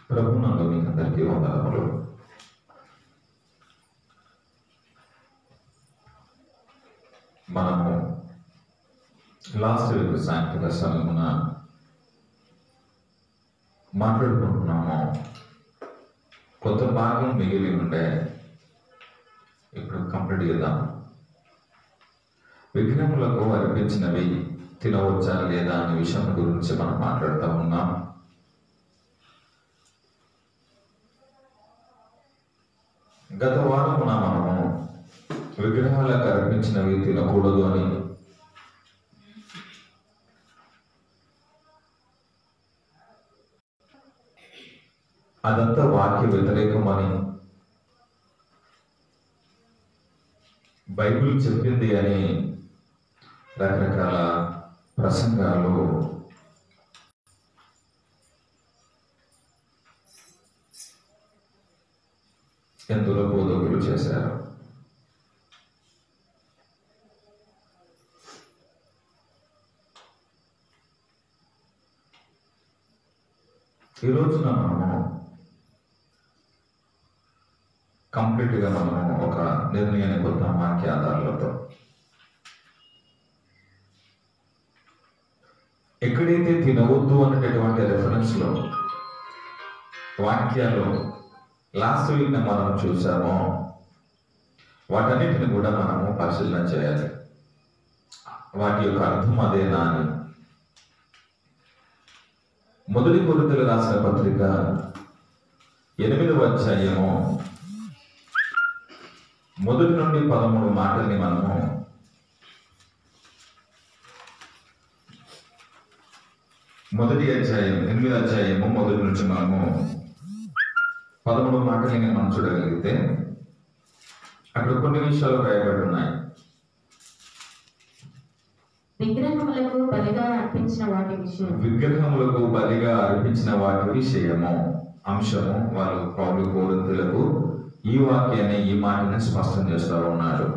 ప్రభునందు మీకు అందరికీ వందనములు. మనము లాస్ట్ వీక్ సాయంత్రక సమయమున మాట్లాడుకుంటున్నాము. కొత్త భాగం మిగిలి ఉండే ఇప్పుడు కంప్లీట్ చేద్దాం. విగ్రహములకు అర్పించినవి తినవచ్చా లేదా అనే విషయం గురించి మనం మాట్లాడుతూ ఉన్నాం. గత వారమున మనము విగ్రహాలకు అర్పించినవి తినకూడదు అని, అదంతా వాక్య వ్యతిరేకమని, బైబిల్ చెప్పింది అని రకరకాల ప్రసంగాలు ఎందరో బోధకులు చేశారు. ఈ రోజున మనము కంప్లీట్గా మనము ఒక నిర్ణయానికి వద్దాం వాక్య ఆధారాలతో. ఎక్కడైతే తినవద్దు అనేటటువంటి రెఫరెన్స్ లో వాక్యాలు లాస్ట్ వీక్ మనం చూసామో వాటన్నిటిని కూడా మనము పరిశీలన చేయాలి. వాటి యొక్క అర్థం అదేనా అని. మొదటి కొరింథీయులకు రాసిన పత్రిక 8వ అధ్యాయము 1 నుండి 13 మాటల్ని మనము మొదటి అధ్యాయం 8వ అధ్యాయము 1 నుంచి మనము 13 మాటల్ని మనం చూడగలిగితే అక్కడ కొన్ని విషయాలు రాయబడి ఉన్నాయి. విగ్రహములకు బలిగా అర్పించిన వాటి విషయము అంశము వాళ్ళు పౌలు కొరింథీయులకు ఈ వాక్యాన్ని ఈ మాటని స్పష్టం చేస్తూ ఉన్నాడు.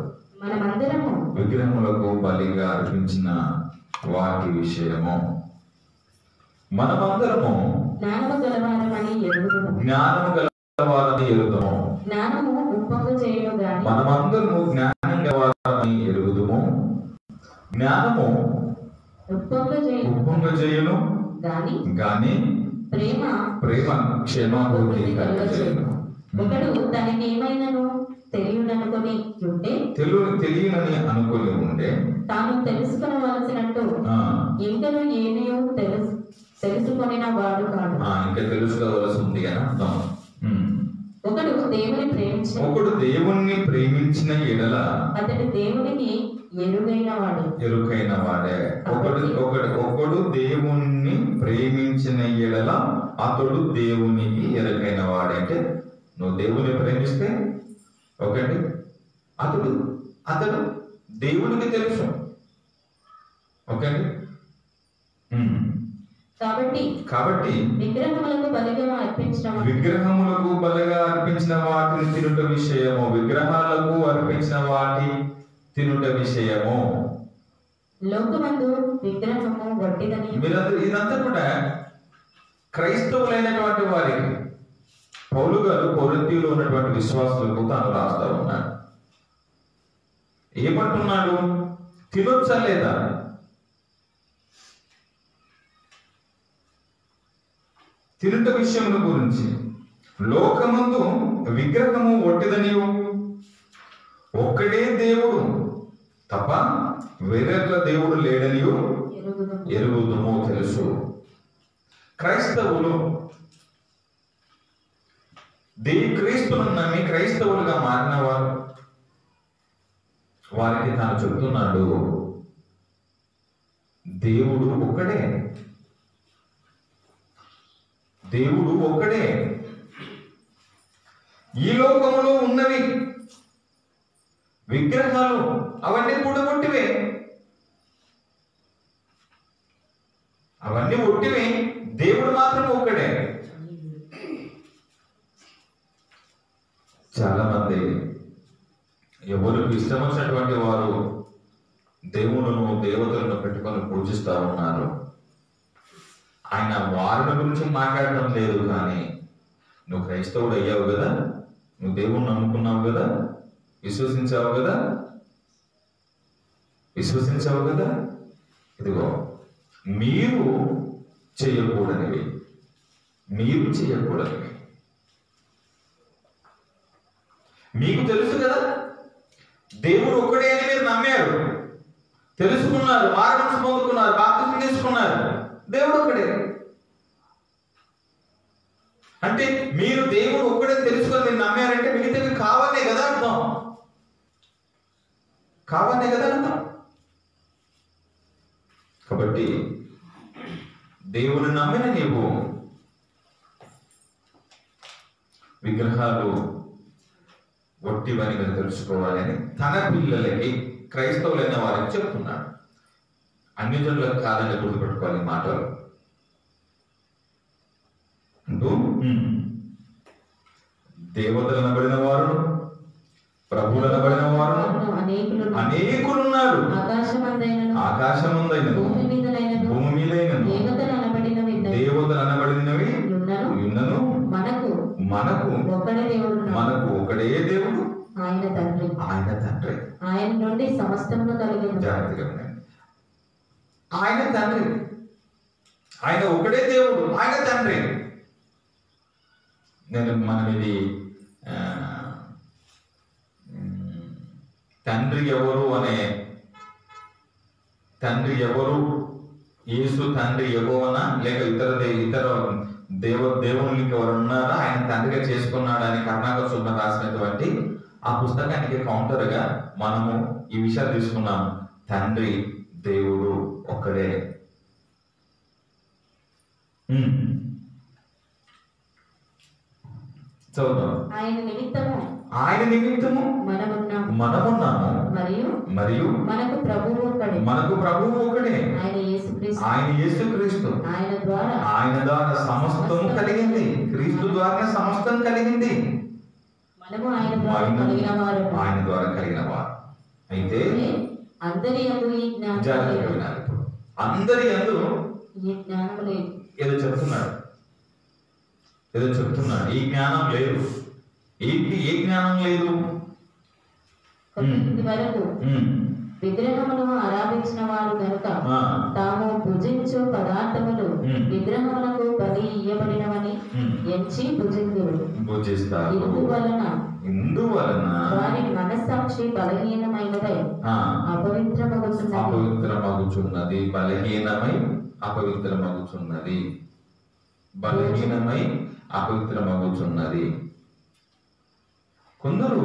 మనమందరము విగ్రహములకు బలిగా అర్పించిన వాటి విషయము మనమందరము జ్ఞానము గలవారమని ఎరుగుదుము. జ్ఞానము ఉప్పొంగజేయును గాని మనమందరము జ్ఞానం గలవారమని ఎరుగుదుము. జ్ఞానము ఉప్పొంగజేయును గాని ప్రేమ క్షేమాభివృద్ధి కలుగజేయును. ఒకడు తనకి ఏమైనాను తెలియనని అనుకుని ఉంటే తాను తెలుసుకొనవలసినట్టు ఇంకను ఏమయో తెలుసుకొనిన వాడు కాదు. ఇంకా తెలుసుకోవలసి ఉంది అని అర్థం. ఒకడు దేవుణ్ణి ప్రేమించిన ఎడల అతడు దేవునికి ఎరుకైన వాడే. ఒకడు దేవుణ్ణి ప్రేమించిన ఎడల అతడు దేవునికి ఎరుకైన వాడే. అంటే నువ్వు దేవుని ప్రేమిస్తే ఒకటి అతడు దేవునికి తెలుసు. కాబట్టి విగ్రహములకు బలిగా అర్పించిన వాటిని తినుట విషయము, విగ్రహాలకు అర్పించిన వాటి తినుట విషయము. లోకమందు విగ్రహము వట్టిదని ఇదంతా కూడా క్రైస్తవులైనటువంటి వారికి పౌలు గారు కొరింథీయులో ఉన్నటువంటి విశ్వాసులకు తాను రాస్తా ఉన్నాడు. ఏమంటున్నాడు? తినొచ్చా లేదా? తినుట విషయముల గురించి. లోకమందు విగ్రహము వట్టిదని, ఒక్కడే దేవుడు తప్ప వేరొక దేవుడు లేడని ఎరుగుదుము తెలుసు. క్రైస్తవులు క్రీస్తును నమ్మి క్రైస్తవులుగా మారిన వారికి తాను చెప్తున్నాడు, దేవుడు ఒక్కడే. ఈ లోకములో ఉన్నవి విగ్రహాలు అవన్నీ కూడా ఒట్టివే. దేవుడు మాత్రం ఒక్కడే. చాలా మంది ఎవరికి ఇష్టం వచ్చినటువంటి వారు దేవుడును దేవతలను పెట్టుకొని పూజిస్తూ ఉన్నారు. ఆయన వారిని గురించి మాట్లాడటం లేదు, కానీ నువ్వు క్రైస్తవుడు అయ్యావు కదా, నువ్వు దేవుణ్ణి నమ్ముకున్నావు కదా, విశ్వసించావు కదా, ఇదిగో మీరు చేయకూడనివి మీకు తెలుసు కదా, దేవుడు ఒక్కడే అని మీరు నమ్మారు, తెలుసుకున్నారు, మారణం పొందుకున్నారు, బాప్తిసం తీసుకున్నారు, దేవుడు ఒక్కడే. అంటే మీరు దేవుడు ఒక్కడే తెలుసుకొని మీరు నమ్మారంటే మిగతావి కావాలనే కదా అర్థం. కాబట్టి దేవుని నమ్మిన నీవు విగ్రహాలు ఒట్టివని మీరు తెలుసుకోవాలని తన పిల్లలకి, క్రైస్తవులైన వారికి చెప్తున్నాడు. అన్ని జనులకు కాదని గుర్తుపెట్టుకోవాలి మాటలు అంటూ, దేవతలు అనబడిన వారు, ప్రభువులు అనబడిన వారు అనేకులున్నారు. ఆకాశముందైనను భూమి మీదైనను దేవతలు అనబడినవి యున్నను. మనకు ఒకడే దేవుడు, ఆయన తండ్రి. ఆయన నుండి సమస్తము కలిగిన. జాగ్రత్తగా ఉండండి. ఆయన తండ్రి, ఆయన ఒకడే దేవుడు, ఆయన తండ్రి. మనం ఇది తండ్రి ఎవరు యేసు తండ్రి యెహోవానా లేక ఇతర దేవునికి ఎవరు ఉన్నారా ఆయన తండ్రిగా చేసుకున్నాడా అని కర్ణాకర్ సుబ్బన్ రాసినటువంటి ఆ పుస్తకానికి కౌంటర్ గా మనము ఈ విషయాలు తీసుకున్నాము. తండ్రి దేవుడు ఒక్కడే. చదువుతాం. ఆయన నిమిత్తము మనమున్నాము మరియు మనకు ప్రభువు ఒకడే, ఆయన యేసుక్రీస్తు. ఆయన ద్వారా సమస్తము కలిగింది, క్రీస్తు ద్వారా సమస్తం కలిగింది, ఆయన ద్వారా కలిగిన వారు. అయితే అందరి యందు ఏదో చెప్తున్నాడు, ఈ జ్ఞానం లేదు. ఏంటి ఏ జ్ఞానం లేదు? వరకు విగ్రహమును ఆరాధించిన వారు కనుక తాము భుజించు పదార్థములు విగ్రహములకు బలి ఇయ్యబడినవని ఎంచి భుజిస్తారు. ఇందువలన వారి మనస్సాక్షి బలహీనమైనదై అపవిత్రమగుచున్నది. బలహీనమై అపవిత్రమగుచున్నది. కొందరు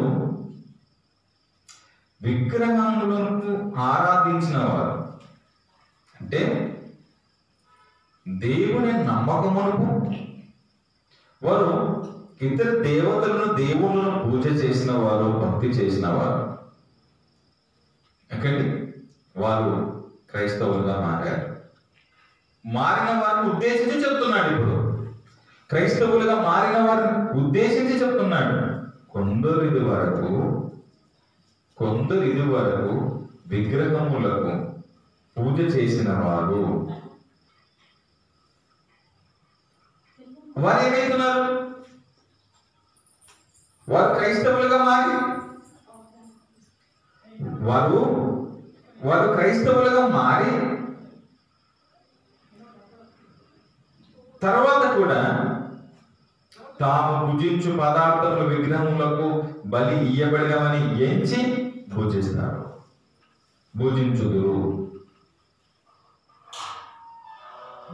విగ్రహములను ఆరాధించిన వారు అంటే దేవుని నమ్మకమునకు వారు ఇతర దేవతలను దేవుళ్ళను పూజ చేసిన వారు, భక్తి చేసిన వారు ఎక్కడి వారు క్రైస్తవులుగా మారారు. మారిన వారిని ఉద్దేశించి చెప్తున్నాడు. ఇప్పుడు క్రైస్తవులుగా మారిన వారిని ఉద్దేశించి చెప్తున్నాడు. కొందరు ఇది వరకు విగ్రహములకు పూజ చేసిన వారు ఏమవుతున్నారు? వారు క్రైస్తవులుగా మారి వారు క్రైస్తవులుగా మారి తర్వాత కూడా తాము భుజించు పదార్థములు విగ్రహములకు బలి ఇయ్యబడినవని ఎంచి భుజించుదురు.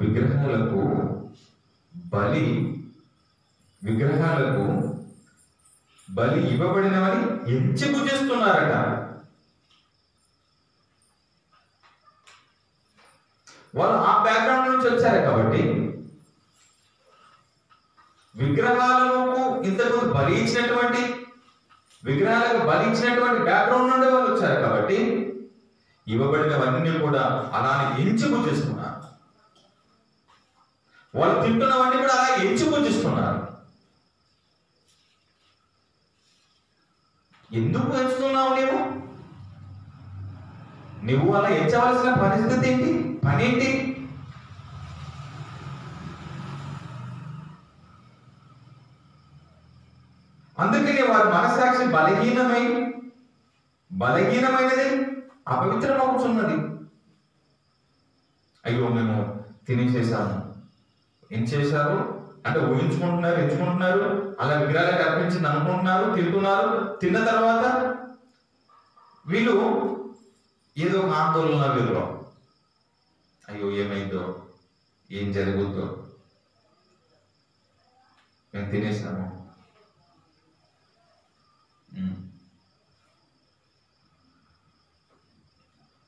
విగ్రహాలకు బలి ఇవ్వబడినవని ఎంచి భుజిస్తున్నారట. వాళ్ళు ఆ బ్యాక్గ్రౌండ్ నుంచి వచ్చారు కాబట్టి విగ్రహాలకు ఇంతకు బలి ఇచ్చినటువంటి బ్యాక్గ్రౌండ్ నుండి వాళ్ళు వచ్చారు కాబట్టి ఇవ్వబడినవన్నీ కూడా అలానే ఎంచి పూజిస్తున్నారు. వాళ్ళు తింటున్నవన్నీ కూడా అలా ఎంచి పూజిస్తున్నారు. ఎందుకు ఎంచుతున్నావు? నువ్వు అలా ఎంచవలసిన పరిస్థితి ఏంటి? పని ఏంటి? అందుకని వారి మనస్సాక్షి బలహీనమైనది, అపవిత్రమవుతున్నది. అయ్యో మేము తినేసేసాము. ఏం చేశారు అంటే ఊహించుకుంటున్నారు, ఎంచుకుంటున్నారు, అలా విగ్రహాలకు అర్పించింది అనుకుంటున్నారు, తింటున్నారు. తిన్న తర్వాత వీళ్ళు ఏదో ఒక ఆందోళన వీళ్ళు, అయ్యో ఏమైందో, ఏం జరుగుద్దో, మేము తినేసాము.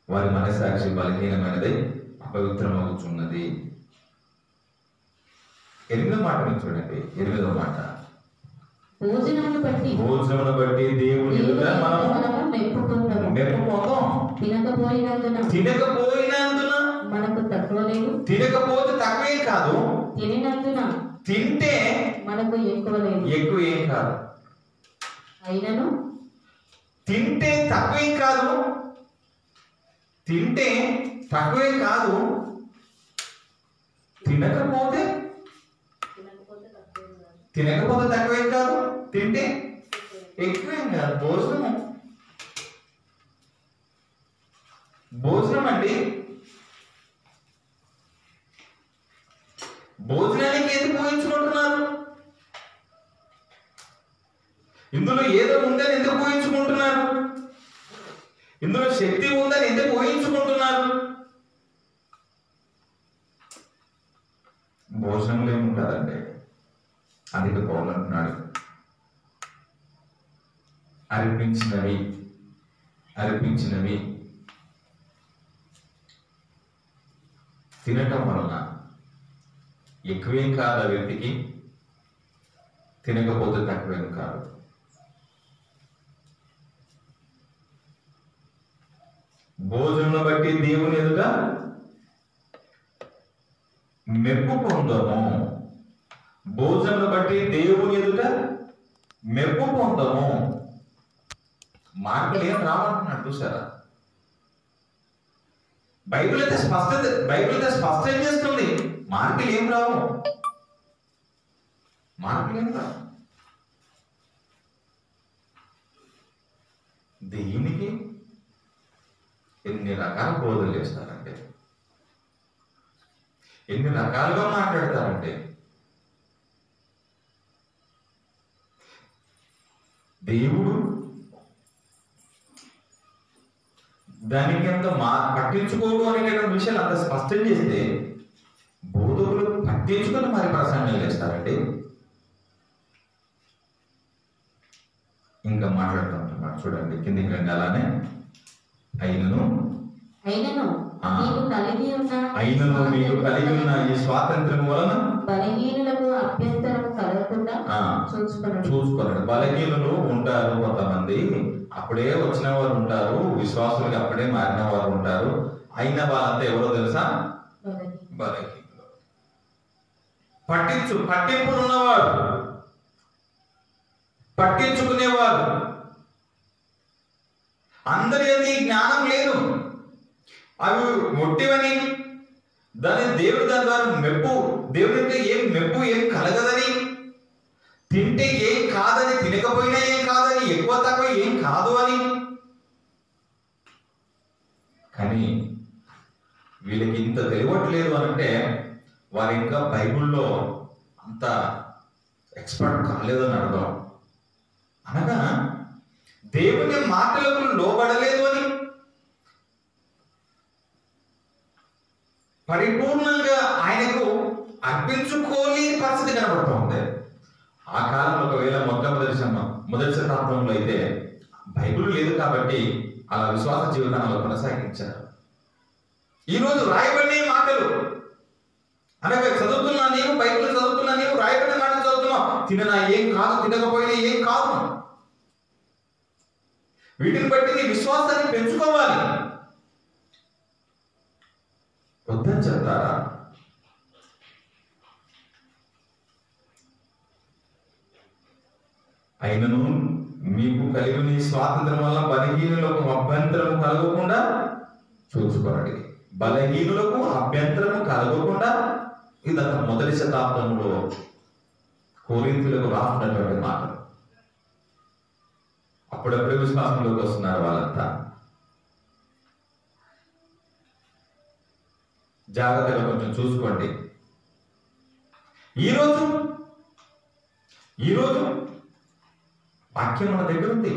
వారి మనస్సాక్షి బలహీనమైనది, అపవిత్రమవుతున్నది. 8వ మాట నుంచి చూడండి. 8వ మాట, భోజనమును బట్టి దేవుని ఎదుట మనము మెప్పు పొందాం. తినకపోయినందున మనకు తక్కువ లేదు, తినకపోతే తక్కువేం కాదు, తినినందున తింటే మనకు ఎక్కువ లేదు, ఎక్కువ ఏం కాదు. అయినను తింటే తక్కువేం కాదు, తింటే తక్కువేం కాదు, తినకపోతే తక్కువేం కాదు, తింటే ఎక్కువేం కాదు. భోజనం అండి. భోజనానికి ఎందుకు ఊహించుకుంటున్నారు? ఇందులో ఏదో ఉందని ఎందుకు ఊహించుకుంటున్నారు? ఇందులో శక్తి ఉందని ఎందుకు ఊహించుకుంటున్నారు? భోజనంలో ఏముంటుందండి? అందుకే పౌలు అంటున్నాడు, అర్పించినవి తినటం వలన ఎక్కువేం కాదు ఆ వ్యక్తికి, తినకపోతే తక్కువేం కాదు. భోజనం బట్టి దేవుని ఎదుట మెప్పు పొందము. భోజనం బట్టి దేవుని ఎదుట మెప్పు పొందము. మార్పులు ఏం రావంటున్నాడు, చూసారా? బైబిల్ అయితే స్పష్టం చేస్తుంది, మార్పులు ఏం రావు. దీనికి ఎన్ని రకాల బోధలు చేస్తారంటే, ఎన్ని రకాలుగా మాట్లాడతారంటే, దేవుడు దానికి అంత పట్టించుకోడు అనేటువంటి విషయాలు అంత స్పష్టం చేస్తే బోధకులు పట్టించుకొని మరి ప్రసంగాలు చేస్తారండి. ఇంకా మాట్లాడుతుంటున్నాడు చూడండి, కిందికి రండి. అలానే అయినను మీకు కలిగి ఉన్న ఈ స్వాతంత్రం వలన బలహీనులకు అభ్యంతరం కలగకుండా చూసుకోండి. బలహీనులు ఉంటారు, కొంతమంది అప్పుడే వచ్చిన వారు ఉంటారు, విశ్వాసులకి అప్పుడే మారిన వారు ఉంటారు. అయిన వాళ్ళంతా ఎవరో తెలుసా? బలహీనులు. పట్టింపులు ఉన్నవారు, పట్టించుకునేవారు, అందరి జ్ఞానం లేదు, అవి ఒట్టివని, దేవుడి దాని ద్వారా దేవుడికి మెప్పు ఏం కలగదని, తింటే ఏం కాదని, తినకపోయినా ఏం కాదని, ఎక్కువ తక్కువ ఏం కాదు అని. కానీ వీళ్ళకి ఇంత తెలియట్లేదు అనంటే వారు ఇంకా బైబిల్లో అంత ఎక్స్పర్ట్ కాలేదని అర్థం. అనగా దేవుని మాటలకు లోబడలేదు అని, పరిపూర్ణంగా ఆయనకు అర్పించుకోలేని పరిస్థితి కనబడుతూ ఉంది. ఆ కాలంలో ఒకవేళ మొదటి శతాబ్దంలో అయితే బైబిల్ లేదు కాబట్టి అలా విశ్వాస జీవితాన్ని కొనసాగించారు. ఈరోజు రాయబడిన మాటలు అనగా చదువుతున్నా నీవు, బైబిల్ చదువుతున్నా నీవు, రాయబడిన మాటలు చదువుతున్నావు, తిననా ఏం కాదు, తినకపోయినా ఏం కాదు. వీటిని బట్టి నీ విశ్వాసాన్ని పెంచుకోవాలి. వద్దని చెప్తారా? అయినను మీకు కలిగిన స్వాతంత్రం వల్ల బలహీనులకు అభ్యంతరము కలగకుండా చూసుకోండి. బలహీనులకు అభ్యంతరము కలగకుండా, ఇదంతా మొదటి శతాబ్దంలో కొరింథీయులకు రాసినటువంటి మాటలు. అప్పుడప్పుడే విశ్వాసంలోకి వస్తున్నారు వాళ్ళంతా. జాగ్రత్తగా కొంచెం చూసుకోండి. ఈరోజు వాక్యం మన దగ్గర ఉంది.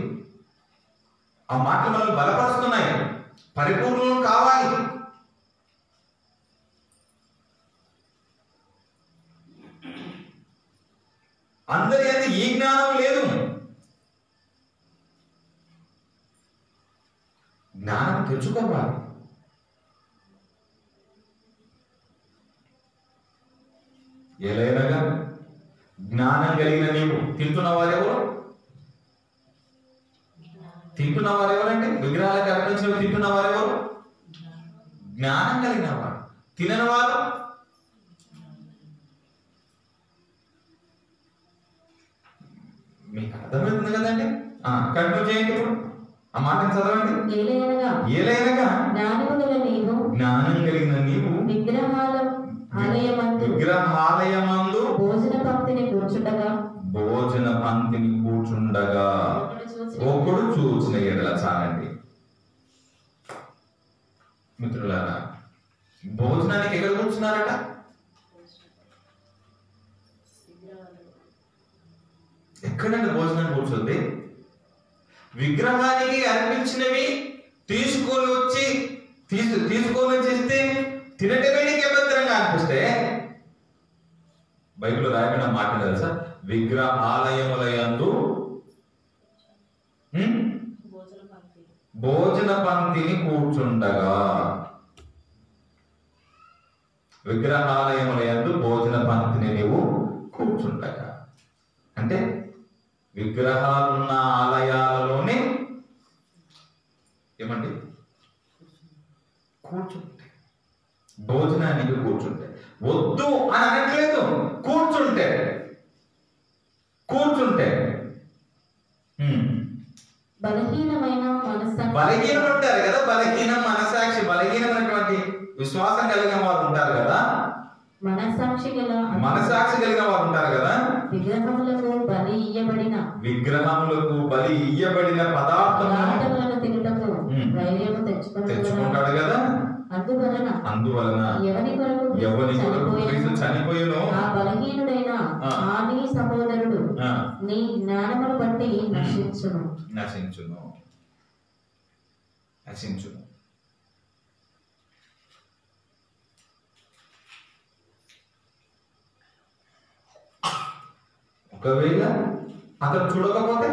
ఆ మాటలు మనల్ని బలపరుస్తున్నాయి. పరిపూర్ణం కావాలి. అందరి అందు ఈ జ్ఞానం లేదు. జ్ఞానం తెచ్చుకోవాలి. ఎలాగనగా జ్ఞానం కలిగిన నీవు తింటున్నవారెవరు? తింటున్నవారెవరంటే విగ్రహాలకు అర్పించినవి తింటున్నవారెవరు? జ్ఞానం కలిగిన వారు. తినని వారు మీకు అర్థమవుతుంది కదండి. కంటిన్యూ చేయండి. ఇప్పుడు ఆ మాటను చదవండి. ఏలైనగా జ్ఞానం కలిగిన నీవు విగ్రహాలయమందు భోజన పంక్తిని కూర్చుండగా ఒకడు చూసిన ఎడల. చాలండి మిత్రులారా, భోజనానికి ఎక్కడ కూర్చున్నారట? ఎక్కడండి భోజనం కూర్చుంది? విగ్రహానికి అర్పించినవి తీసుకొని వచ్చి తినటమే నీకు అభ్యంతరంగా అనిపిస్తే, బైబిల్లో రాయబడిన మాట తెలుసా? విగ్రహాలయములయందు భోజన పంక్తిని కూర్చుండగా. విగ్రహాలయములయందు భోజన పంక్తిని నీవు కూర్చుండగా అంటే విగ్రహాలున్న ఆలయాలలోనే ఏమండి కూర్చుంటే, భోజనానికి కూర్చుంటే. వద్దు అని అనట్లేదు, కూర్చుంటే బలహీనం ఉంటారు కదా. బలహీన మనసాక్షి, బలహీనమైనటువంటి విశ్వాసం కలిగిన వారు ఉంటారు కదా. మనసాక్షి కలిగిన వారు ఉంటారు కదా. విగ్రహములకు బలి ఇయ్యబడిన పదార్థములను తెచ్చుకుంటాడు కదా. అందువలన ఎవరి కొరకు క్రీస్తు చనిపోయినో ఆ బలహీనుడైన నీ సహోదరుడు నీ జ్ఞానమును బట్టి నశించును. ఒకవేళ అతను చూడకపోతే,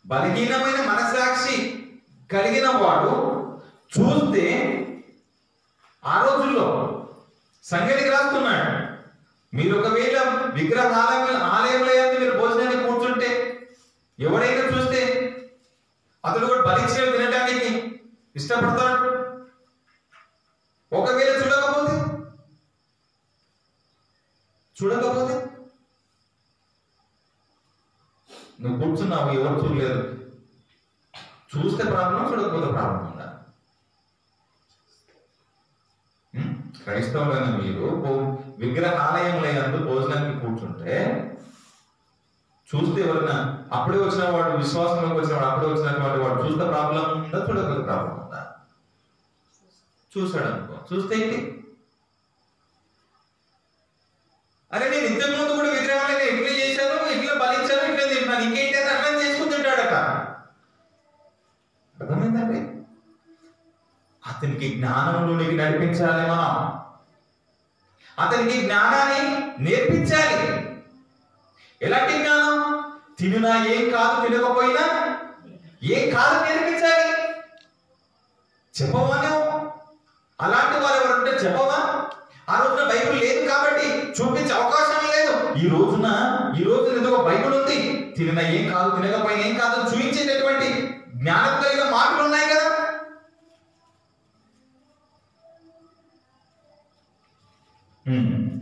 బలహీనమైన మనసాక్షి కలిగిన వాడు చూస్తే, ఆ రోజుల్లో సంగతికి రాస్తున్నాడు, మీరు ఒకవేళ ఆలయంలో మీరు భోజనానికి కూర్చుంటే ఎవడైనా చూస్తే అతడు కూడా బలిచ్చిన తినడానికి ఇష్టపడతాడు. ఒకవేళ చూడకపోతే నువ్వు కూర్చున్నావు, ఎవరు చూడలేదు. చూస్తే ప్రాబ్లం, చూడకపోతే ప్రాబ్లం ఉందా? క్రైస్తవులైన మీరు విగ్రహాలయంలో భోజనానికి కూర్చుంటే చూస్తే ఎవరైనా అప్పుడే వచ్చిన వాడు, విశ్వాసంలోకి వచ్చిన వాడు, అప్పుడే వచ్చినటువంటి వాడు చూస్తే ప్రాబ్లం ఉందా? చూడకపోతే ప్రాబ్లం ఉందా? చూశాడు అనుకో, చూస్తే ఏంటి? అరే నేను ఇంతకు ముందు కూడా విగ్రహాలనే ఇట్లా చేశాను, ఇట్లా బలించాను, ఇట్లా తింటున్నాను, ఇంకేంటి అని అర్థం చేసుకుంటుంటాడట. అర్థమైందండి? అతనికి జ్ఞానంలోనికి నడిపించాలి మనం. అతనికి జ్ఞానాన్ని నేర్పించాలి. ఎలాంటి జ్ఞానం? తినినా ఏం కాదు, తినకపోయినా ఏం కాదు నేర్పించాలి. చెప్పవా? అలాంటి వారు ఎవరంటే చెప్పవా? ఆ రోజున బైబిల్ లేదు కాబట్టి చూపించే అవకాశం లేదు. ఈ రోజున ఏదో బైబిల్ ఉంది, తినిన ఏం కాదు, తినకపోయినా ఏం కాదు చూపించేటటువంటి జ్ఞానం కలిగిన మాటలు ఉన్నాయి కదా.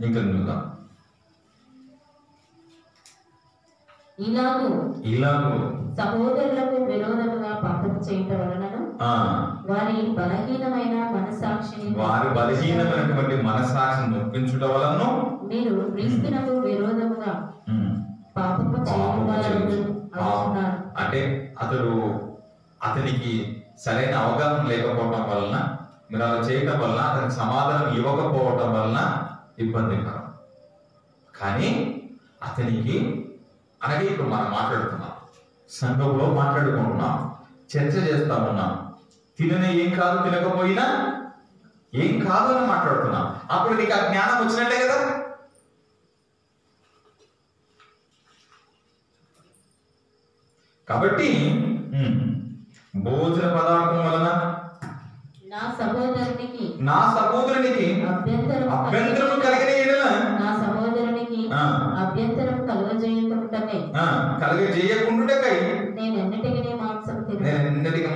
ఇంకా ఇలాగూ సహోదరులకు విరోధముగా పాపం చేయటం వలన వారి బలహీనమైన మనసాక్షిని వారి బలహీనమైనటువంటి మనస్సాక్షిని నొప్పించుట వలన మీరు క్రీస్తునకు విరోధముగా పాపము చేయువారని అనుచున్నారు. అంటే అతనికి సరైన అవగాహన లేకపోవటం వలన, మీరు అలా చేయటం వలన, అతనికి సమాధానం ఇవ్వకపోవటం వలన ఇబ్బందికరం. కానీ అతనికి, అలాగే ఇప్పుడు మనం మాట్లాడుతున్నాం, సంఘంలో మాట్లాడుకుంటున్నాం, చర్చ చేస్తా ఉన్నాం, తినని ఏం కాదు, తినకపోయినా ఏం కాదు అని మాట్లాడుతున్నాం. అప్పుడు నీకు ఆ జ్ఞానం వచ్చినట్టే కదా. కాబట్టి భోజన పదార్థం వలన నా సహోదరునికి అభ్యంతరం కలిగిన ఎడల నా సహోదరునికి అభ్యంతరం కలగజేయకుండుటకై నేను ఎన్నటికీ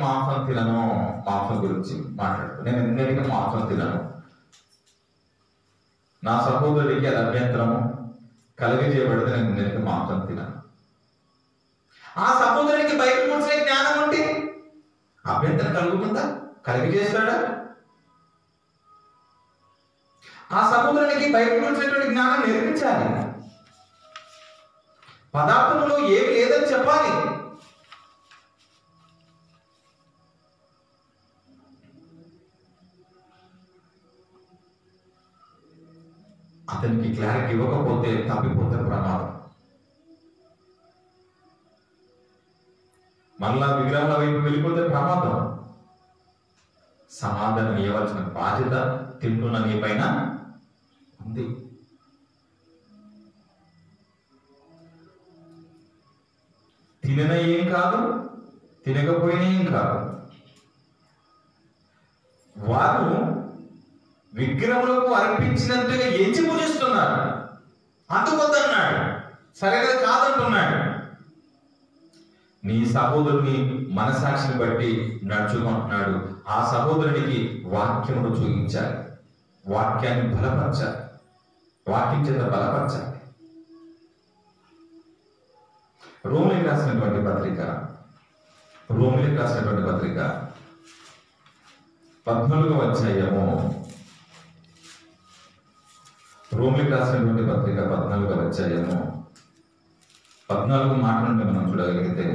మాంసం తినను. మాంసం గురించి మాట్లాడు. నేను ఎన్నటికీ మాంసం తినను. నా సహోదరుడికి అది అభ్యంతరము కలగజేయబడితే నేను ఎన్నటికీ మాంసం తినను. ఆ సహోదరునికి బయట కూర్చునే జ్ఞానం ఉంటే అభ్యంతరం కలుగుతుందా? కలిగజేస్తాడా? ఆ సహోదరునికి బయట కూర్చునేటువంటి జ్ఞానం నేర్పించాలి. పదార్థంలో ఏమి లేదని చెప్పాలి. అతనికి క్లారిటీ ఇవ్వకపోతే తప్పిపోతే ప్రమాదం. మళ్ళా విగ్రహాల వైపు వెళ్ళిపోతే ప్రమాదం. సమాధానం ఇవ్వాల్సిన బాధ్యత తింటున్న నీ పైన ఉంది. తినన ఏం కాదు, తినకపోయినా ఏం కాదు. వారు విగ్రహములకు అర్పించినంతగా ఎంచి పూజిస్తున్నారు. అందుకొద్దన్నాడు, సరైనది కాదంటున్నాడు. నీ సహోదరుని మనసాక్షిని బట్టి నడుచుకుంటున్నాడు. ఆ సహోదరునికి వాక్యమును చూపించాలి, వాక్యాన్ని బలపరచాలి, వాక్యం చేత బలపరచాలి. రోమిలికి రాసినటువంటి పత్రిక 14వ అధ్యాయము. రోమిలికి రాసినటువంటి పత్రిక 14వ అధ్యాయము 14 మాటలను మనం చూడగలిగితే,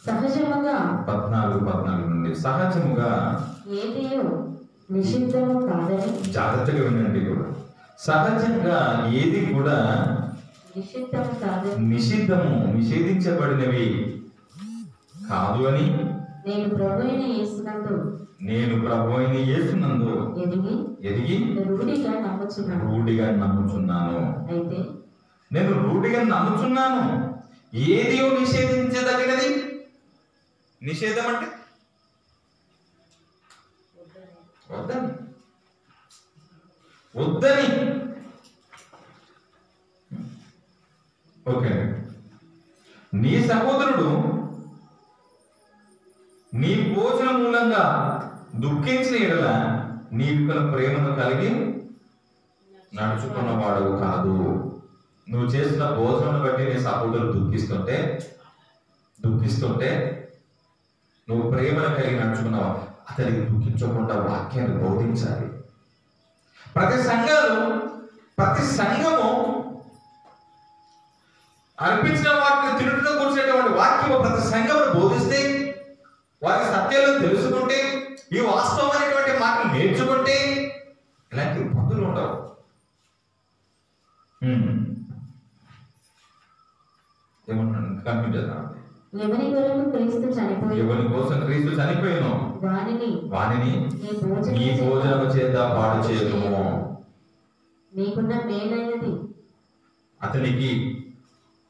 సహజముగా 14 నుండి సహజముగా ఏదియు నిషిద్ధము కాదని, జాగ్రత్తగా వినండి. కూడా సహజంగా ఏది కూడా నిషిద్ధము కాదని, నిషేధించబడినవి కాదు అని నేను ప్రభువైన యేసునందు ఎరిగి రూఢిగా నమ్ముచున్నాను. అయితే నేను రూఢిగా నమ్ముచున్నాను. ఏదియో నిషేధించదగినది. నిషేధం అంటే వద్దని. ఓకే, నీ సహోదరుడు నీ భోజనం మూలంగా దుఃఖించిన ఎడల నీకు ప్రేమను కలిగి నడుచుకున్నవాడు కాదు. నువ్వు చేసిన భోజనం బట్టి నీ సహోదరుడు దుఃఖిస్తుంటే నువ్వు ప్రేమను కలిగి నడుచుకున్నావు. అతనికి దుఃఖించకుండా వాక్యాన్ని బోధించాలి. ప్రతి సంఘము అర్పించిన వాటిని తిరుటలో కూర్చునేటువంటి వాక్యము ప్రతి సంఘమును బోధిస్తే, వారి సత్యాలను తెలుసుకుంటే, ఈ వాస్తవమైనటువంటి మాటలు నేర్చుకుంటే ఇలాంటి ఇబ్బందులు ఉండవు. ఏమంటున్నాను? కంప్లీట్ చేద్దాం. ఎవరి కోసం క్రీస్తు చనిపోయాను వానిని నీ భోజనము చేత పాడు చేయము. నీకున్న మేలైనది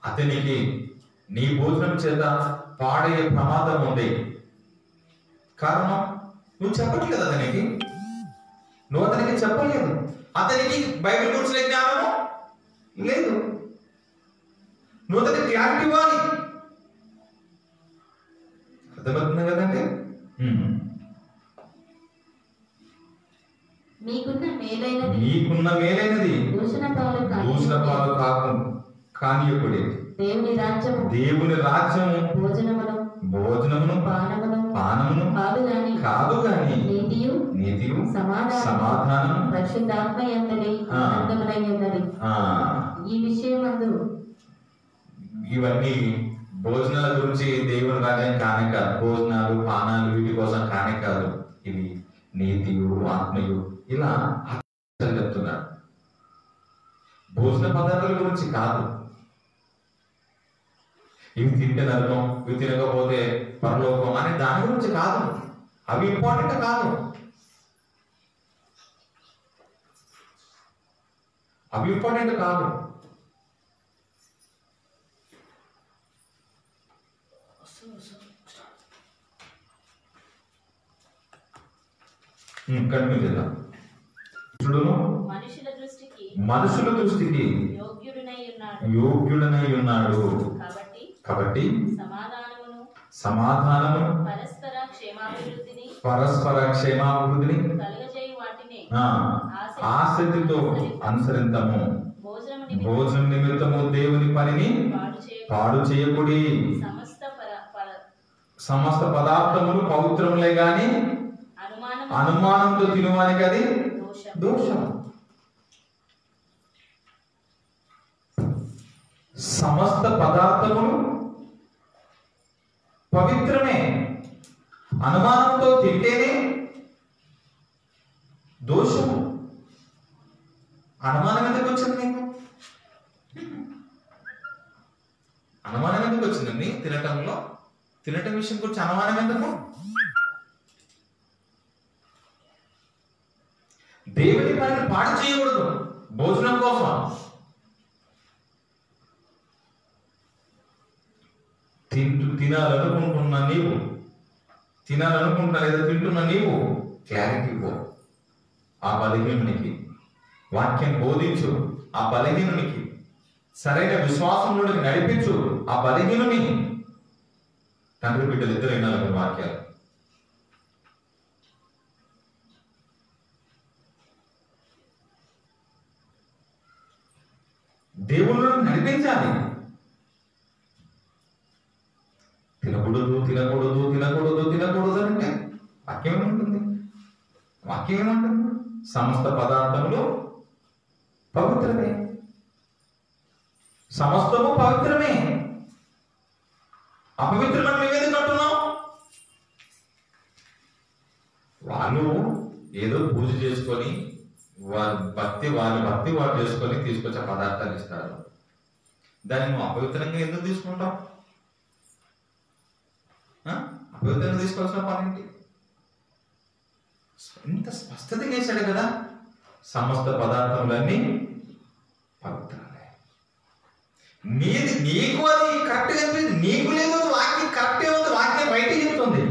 అతనికి నీ భోజనం చేత పాడయ్యే ప్రమాదం ఉంది. కారణం నువ్వు చెప్పట్లేదు. నువ్వు అతనికి చెప్పలేదు. అతనికి బైబిల్ కూర్చునే జ్ఞానము లేదు. నువ్వు అతనికి క్లారిటీ ఇవ్వాలి. అర్థమవుతుంది కదండి? నీకున్న మేలైనది దూషణ పాలు కానీయకుడే. దేవుని రాజ్యము భోజనమును పానమును కాదు గాని సమాధానం పరిశుద్ధాత్మ యందలి ఆనందమునై ఉన్నది. ఈ విషయమందు ఇవన్నీ భోజనాల గురించి దేవుని రాజ్యం కానే కాదు, భోజనాలు పానాలు వీటి కోసం కానే కాదు, ఇవి నీతియు ఆత్మయు ఇలా చెప్తున్నాడు. భోజన పదార్థాల గురించి కాదు, ఇవి తింటే నరకం, ఇవి తినకపోతే పరలోకం అనే దాని గురించి కాదు. అవి ఇంపార్టెంట్ కాదు, అవి ఇంపార్టెంట్ కాదు. కంటిన్యూ చేద్దాం. మనుషుల దృష్టికి యోగ్యుడనై ఉన్నాడు. కాబట్టి సమాధానము పరస్పర క్షేమాభివృద్ధిని ఆసక్తితో అనుసరించము. భోజనం నిమిత్తము దేవుని పనిని పాడు చేయకుడి. సమస్త పదార్థములు పవిత్రములే గాని అనుమానంతో తినువానికి అది దోషం. సమస్త పదార్థములు పవిత్రమే, అనుమానంతో తింటేనే దోషము. అనుమానం ఎందుకు వచ్చింది నీకు? అనుమానం ఎందుకు వచ్చిందండి? తినటం విషయం గురించి అనుమానం ఎందుకు? దేవుని పనిని పాడు చేయకూడదు భోజనం కోసం. తినాలనుకుంటున్నా లేదా తింటున్నా నీవు క్లారిటీ పో ఆ బలహీనునికి, వాక్యం బోధించు ఆ బలహీనునికి, సరైన విశ్వాసంలోకి నడిపించు ఆ బలహీనుని. తండ్రి బిడ్డలు ఇద్దరు వినాలి వాక్యాలు. దేవుళ్ళను నడిపించాలి. తినకూడదు అంటే వాక్యం ఏమంటుంది? సమస్త పదార్థములు పవిత్రమే, సమస్తము పవిత్రమే. అపవిత్రమని మేమేది అంటున్నాం? వాళ్ళు ఏదో పూజ చేసుకొని వాళ్ళ భక్తి వారు చేసుకొని తీసుకొచ్చే పదార్థాలు ఇస్తారు. దాన్ని నువ్వు అపవిత్రంగా ఎందుకు తీసుకుంటావు? అపవిత్రంగా తీసుకోవాల్సిన పనేంటి? ఇంత స్పష్టత చేశాడు కదా. సమస్త పదార్థములన్నీ పవిత్రమే. నీకు అది కరెక్ట్ అనిపించింది, నీకు లేదు, వాక్యం కరెక్టే ఉంది, వాక్యం బయటికి చెప్తుంది.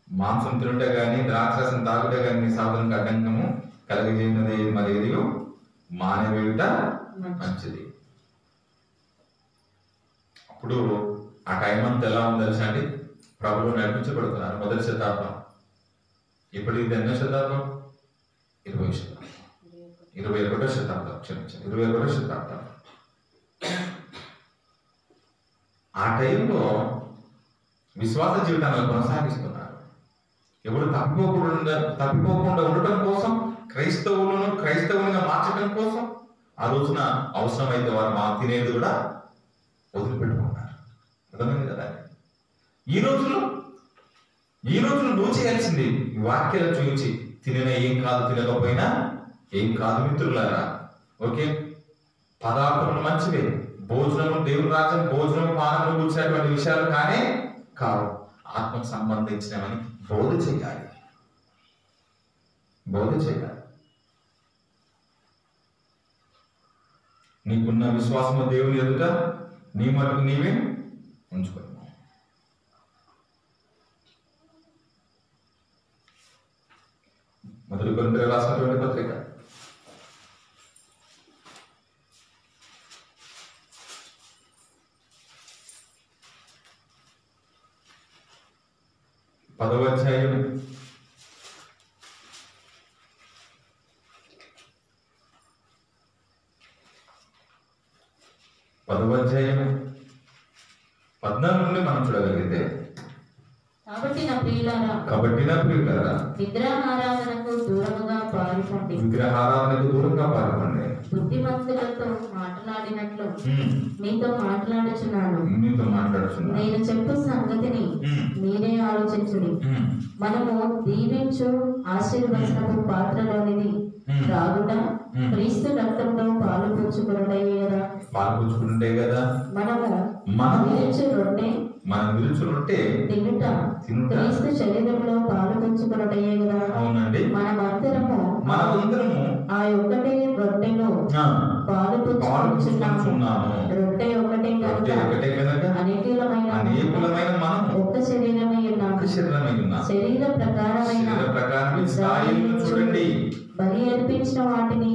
మాంసం తినుట గాని ద్రాక్షరసం తాగుట గాని నీ సాధనకు ఆటంకము కలిగజేయనది మరేది మానవేయుట మంచిది. అప్పుడు ఆ టైం అంతా ఎలా ఉంది తెలుసా అండి? ప్రభువు నడిపించబడుతున్నారు. మొదటి శతాబ్దం. ఇప్పుడు ఇది ఎన్నో శతాబ్దం? 20వ శతాబ్దం, 21వ శతాబ్దం, క్షమించండి 21వ శతాబ్దం. ఆ టైంలో విశ్వాస జీవితాలను కొనసాగిస్తున్నారు. ఎవరు తప్పిపోకుండా ఉండటం కోసం, క్రైస్తవులుగా మార్చడం కోసం ఆ రోజున అవసరమైతే వారు తినేది కూడా వదిలిపెట్టుకున్నారు. అర్థమైంది కదా? ఈ రోజులో నువ్వు చేయాల్సింది ఈ వాక్యాలు చూపించి తినిన ఏం కాదు, తినకపోయినా ఏం కాదు మిత్రులారా. ఓకే, పదార్థములు మంచివే, భోజనము దేవుని రాజ్యం భోజనం పానములు కూర్చున్నటువంటి విషయాలు కానే కావు. ఆత్మకు సంబంధించినవని బోధ చేయాలి. నీకున్న విశ్వాసము దేవుని ఎదుట నీ మటుకు నీవే ఉంచుకో. మొదటి కొరింథీయులకు రాసినటువంటి పత్రిక 10వ అధ్యాయం 14 నుండి మనం చూడగలిగితే కాబట్టి నా ప్రియులారా, విగ్రహారాధనకు దూరముగా పారిపోండి. విగ్రహారాధనకు దూరంగా పారిపోండి. బుద్ధిమంతులతో మాట్లాడినట్లు మీతో మాట్లాడుచున్నాను. నేను చెప్పు సంగతిని మీరే ఆలోచించుడి. మనము దీవించు ఆశీర్వచనపు పాత్రలోనిది రాగుట క్రీస్తు రక్తంలో పాలు పుచ్చుకునుడే కదా. మనము విరుచు రొట్టె తినుట క్రీస్తు శరీరంలో పాలు పుచ్చుకునుడే కదా. అవునండి. మనమందరము ఆ ఒక్కటే రొట్టెలో పాలు పుచ్చుకుంటున్నాము. రొట్టె ఒకటే కనుక అనేకులమైన మనము ఒక్క శరీరమై ఉన్నాము. శరీర ప్రకారమైన చూడండి, బలి అర్పించిన వాటిని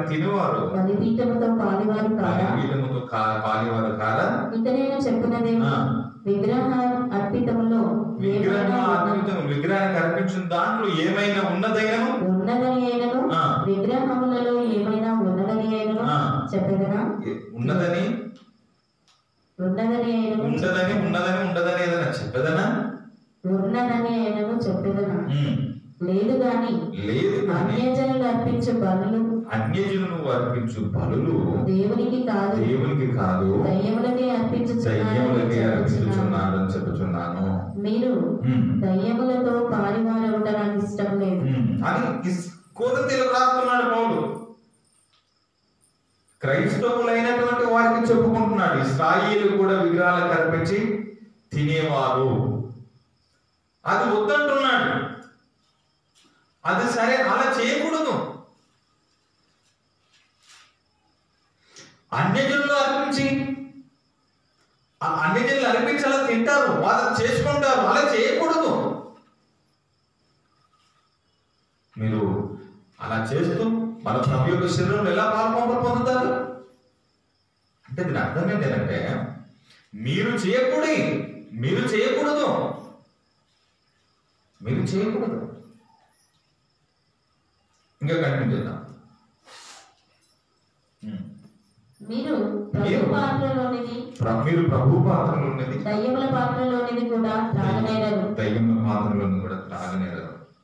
తినేవారు బలిపీఠముతో పాలివారు కాదా. ఇక నేను చెప్పినదే విగ్రహానికి అర్పించిన దాంట్లో ఏమైనా ఉన్నదని అయినను విగ్రహములలో ఏమైనా ఉన్నదని అయినను చెప్పేదనా. ఉన్నదని ఏదైనా చెప్పేదనా. ఉన్నదని అయినను చెప్పేదనా. లేదు గాని అన్యజనులు అర్పించు బలులు దేవునికి కాదు దయ్యములకే అర్పించుచున్నాను అని చెప్పుచున్నాను. మీరు దయ్యములతో పారివారవుట నాకు ఇష్టం లేదు అని కొరింథీయులకు రాస్తున్నాడు పౌలు. క్రైస్తవులైనటువంటి వారికి చెప్పుకుంటున్నాడు, ఇశ్రాయేలు కూడా విగ్రహాలకు అర్పించి తినేవారు. అది వద్దంటున్నాడు. అది సరే, అలా చేయకూడదు. అన్యజనులు అర్పించి అలా తింటారు, వాళ్ళు చేసుకుంటారు. అలా చేయకూడదు. మీరు అలా చేస్తూ మన ప్రభు యొక్క శరీరంలో ఎలా పాల్పొంద పొందుతారు అంటే దీని అర్థం ఏంటంటే మీరు చేయకూడదు. ఇంకా కంటిన్యూ చేద్దాం. మీరు ప్రభు పాత్రలోనిది దయ్యముల పాత్రలోనిది కూడా త్రాగనేరరు.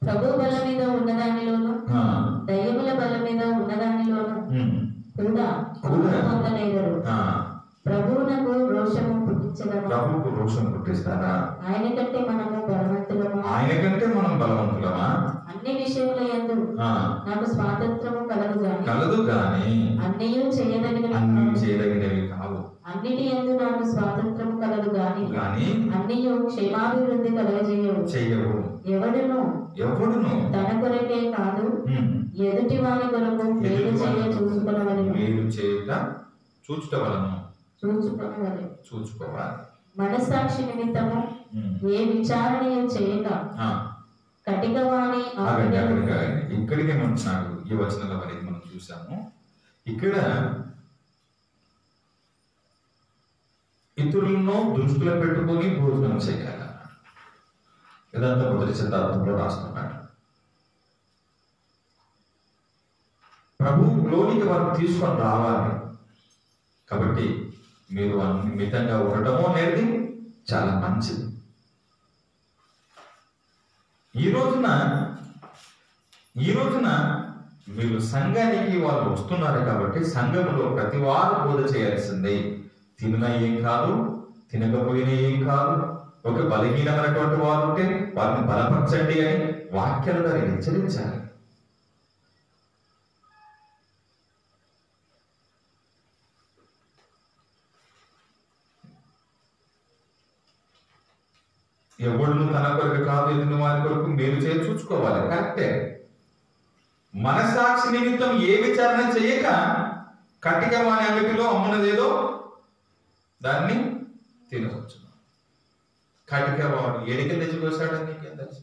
ప్రభు బల మీద ఉన్నదానిలోను దయ్యముల బల మీద ఉన్నదానిలోను కూడా పొందనేరరు. ప్రభువునకు రోషము పుట్టించగలము. ఆయన కంటే మనం బలవంతులమా. అన్ని విషయముల యందు నాకు స్వాతంత్రము కలదు గాని అన్నియు చేయదగినవి కావు. అన్నిటి యందు నాకు స్వాతంత్రము కలదు గాని అన్నియు క్షేమాభివృద్ధి కలగజేయవు. ఎవడును తన కొరకే కాదు ఎదుటి వాని కొరకు మేలు చేయ చూచుకోవాలి. మనస్సాక్షి నిమిత్తము ఏ విచారణయు చేయక కటికవాణి ఇక్కడికే నాకు ఈ వచనాల వరకు మనం చూసాము. ఇక్కడ ఇతరులను దృష్టిలో పెట్టుకొని భోజనం చేయాలి. ఇదంతా మొదటి శతాబ్దంలో రాస్తున్నాడు. ప్రభువులోనికి వారు తీసుకొని రావాలి. కాబట్టి మీరు మితంగా ఉండటము అనేది చాలా మంచిది. ఈ రోజున మీరు సంఘానికి వాళ్ళు వస్తున్నారు కాబట్టి సంఘంలో ప్రతి వారు బోధ చేయాల్సిందే. తిన్నా ఏం కాదు, తినకపోయినా ఏం కాదు. ఒక బలహీనమైనటువంటి వారు ఉంటే వారిని బలపరచండి అని వాక్యాల ద్వారా హెచ్చరించాలి. ఎవడును తన కొరకు కాదు ఎదుటి వారి కొరకు మీరు చేసి చూసుకోవాలి. కరెక్టే. మనస్సాక్షి నిమిత్తం ఏ విచారణ చేయక కటిక వాని అంగటిలో అమ్మునదేదో దాన్ని తినవచ్చు. కటిక వాడు ఎడికి తెచ్చుకొస్తాడని నీకేం తెలుసు?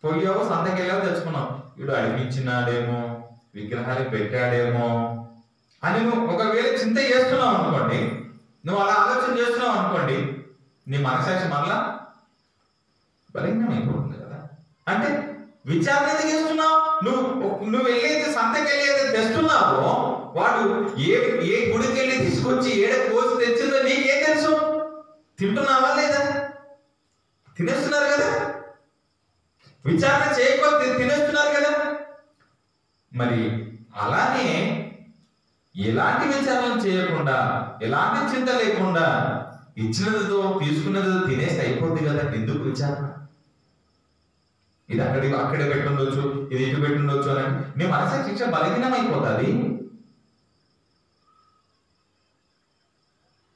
పోయావు, సంతకెళ్ళావు, తెచ్చుకున్నావు. వీడు అడిగించినాడేమో, విగ్రహాలు పెట్టాడేమో అని నువ్వు ఒకవేళ చింత చేస్తున్నావు అనుకోండి, నువ్వు అలా ఆలోచన చేస్తున్నావు అనుకోండి, నీ మనసాక్షి మరలా బలహీనమైపోతుంది కదా. అంటే విచారణ ఎందుకు చేస్తున్నావు? నువ్వు వెళ్ళేది సంతకెళ్ళేది తెస్తున్నావు. వాడు ఏ గుడికి వెళ్ళి తీసుకొచ్చి ఏడ కోసి తెచ్చిందో నీకేం తెలుసు? తింటున్నావా లేదా? తినేస్తున్నారు కదా, విచారణ చేయకపోతే తినేస్తున్నారు కదా. మరి అలానే ఎలాంటి విచారణ చేయకుండా, ఎలాంటి చింత లేకుండా ఇచ్చినదో తీసుకున్నదో తినేస్తే అయిపోద్ది కదా. ఎందుకు విచారణ? ఇది అక్కడే పెట్టుండొచ్చు, ఇది ఇటు పెట్టుండొచ్చు అని మీ మనసు శిక్ష బలహీనం అయిపోతుంది.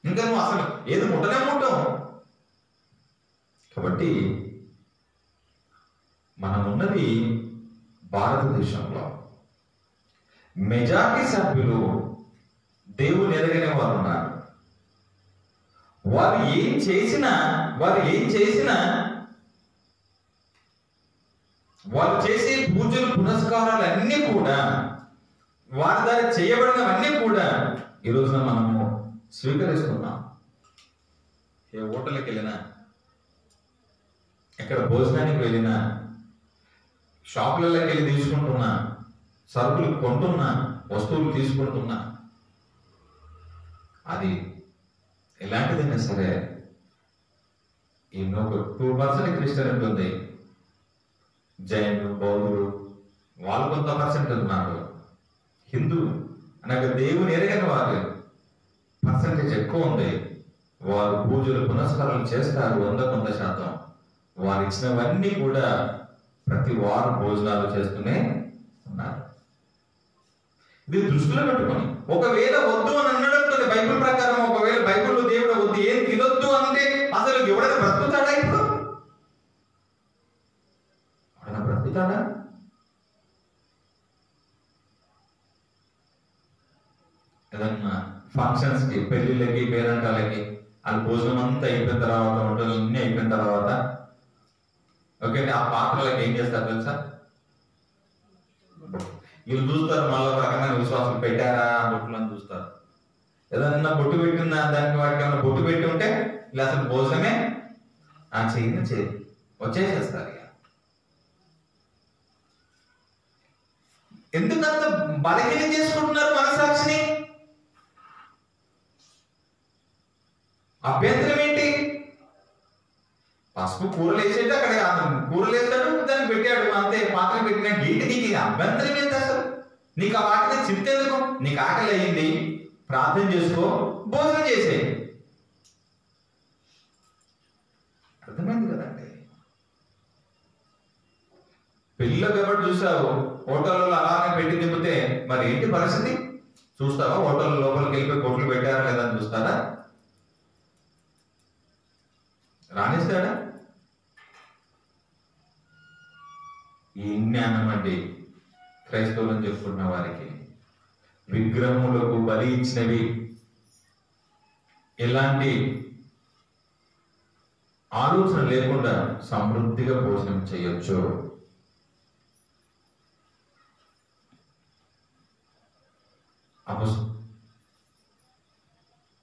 ఇంకా నువ్వు అసలు ఏది ముట్టనే ముట్టవు. కాబట్టి మనం ఉన్నది భారతదేశంలో మెజారిటీ సభ్యులు దేవుని ఎరగని వారు ఉన్నారు. వారు ఏం చేసినా వారు చేసే పూజలు పునస్కారాలు అన్నీ కూడా, వారి ద్వారా చేయబడినవన్నీ కూడా ఈ రోజున మనము స్వీకరిస్తున్నాం. ఏ హోటల్కి వెళ్ళినా, ఎక్కడ భోజనానికి వెళ్ళినా, షాపులలోకి వెళ్ళి తీసుకుంటున్నా, సరుకులు కొంటున్నా, వస్తువులు తీసుకుంటున్నా, అది ఎలాంటిదైనా సరే ఒక 2% క్రిస్టియన్ ఉంటుంది. జైనులు, బౌద్ధులు వాళ్ళు కొంత పర్సెంట్ ఉన్నారు. హిందూ అనగా దేవుని ఎరగని వారు పర్సెంటేజ్ ఎక్కువ ఉంది. వారు పూజలు పునస్కారాలు చేస్తారు 100%. వారు ఇచ్చినవన్నీ కూడా ప్రతి వారం భోజనాలు చేస్తూనే ఉన్నారు. ఇది దృష్టిలో పెట్టుకొని ఒకవేళ వద్దు అని అన్నడంతో బైబిల్ ప్రకారం, ఒకవేళ బైబిల్లో దేవుడు వద్దు ఏం తినొద్దు అంటే అసలు ఎవడైనా బ్రతుకుతాడా? ఇప్పుడు ఎవడైనా బ్రతుకుతాడా? ఏదన్నా ఫంక్షన్స్ కి, పెళ్లిళ్ళకి, పేరంటాలకి వాళ్ళు భోజనం అంతా అయిపోయిన తర్వాత, వంటలు అన్నీ అయిపోయిన తర్వాత ఓకే ఆ పాత్రలకి ఏం చేస్తారు తెలుసా? వీళ్ళు చూస్తారు, మళ్ళీ ఒక రకమైన విశ్వాసం పెట్టారా బొట్టులను చూస్తారు. ఏదన్నా బొట్టు పెట్టిందా దానికి, వాటికి ఏమన్నా బొట్టు పెట్టి ఉంటే ఇలా అసలు భోజనమే చేయి వచ్చేసేస్తారు. ఇక ఎందుకంత బలహీనం చేసుకుంటున్నారు మనసాక్షిని? అభ్యంతరం ఏంటి? పసుపు కూరలు వేసేది అక్కడ కూరలు వేసాడు, దాన్ని పెట్టాడు అంతే, పాత్ర పెట్టినా ఏంటి? నీకు అభ్యంతరం ఏంటి అసలు? నీకు ఆ వాటిని చింతెందుకు? నీకు ఆకలి అయ్యింది, ప్రార్థన చేసుకో, భోజనం చేసే. అర్థమైంది కదండి? పెళ్ళిలో కాబట్టి చూసావు, హోటల్లో అలానే పెట్టి దింపితే మరి ఏంటి పరిస్థితి? చూస్తావా? హోటల్ లోపలికి వెళ్ళిపోయి కొట్లు పెట్టారా లేదా అని చూస్తారా? రాణిస్తాడా? ఈ జ్ఞానం అంటే క్రైస్తవులను చెప్పుకున్న వారికి విగ్రహములకు బలి ఇచ్చినవి ఎలాంటి ఆలోచన లేకుండా సమృద్ధిగా భోజనం చేయొచ్చు.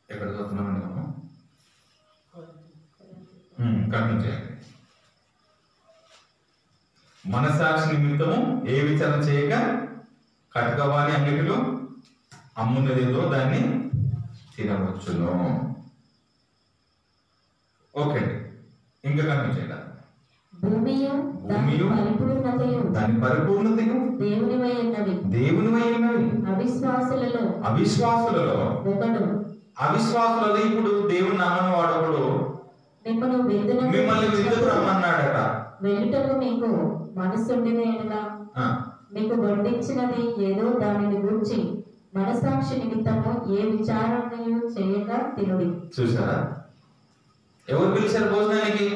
ఎక్కడ చదువుతున్నామండి మనం? కంటిన్యూ చేయండి. మనసాక్షి నిమిత్తము ఏ విచారణ చేయక కటకవాణి అంగటిలో అమ్మున్నదేదో దాన్ని తినవచ్చును. ఓకే, ఇంకా కంటిన్యూ చేయాలి. భూమియు దాని పరిపూర్ణతయు దేవునివై ఉన్నవి. అవిశ్వాసులలో ఇప్పుడు దేవుని నమ్మని వాడొకడు మిమ్మల్ని విందుకు రమ్మన్నాడట. వెళ్ళుటకు మీకు మనసుండిన ఎడల మీకు వడ్డించినది ఏదో దానిని గురించి మనసాక్షి నిమిత్తము ఏ విచారణయు చేయక తినుడి. చూసారా? ఎవరు పిలిచారు భోజనానికి?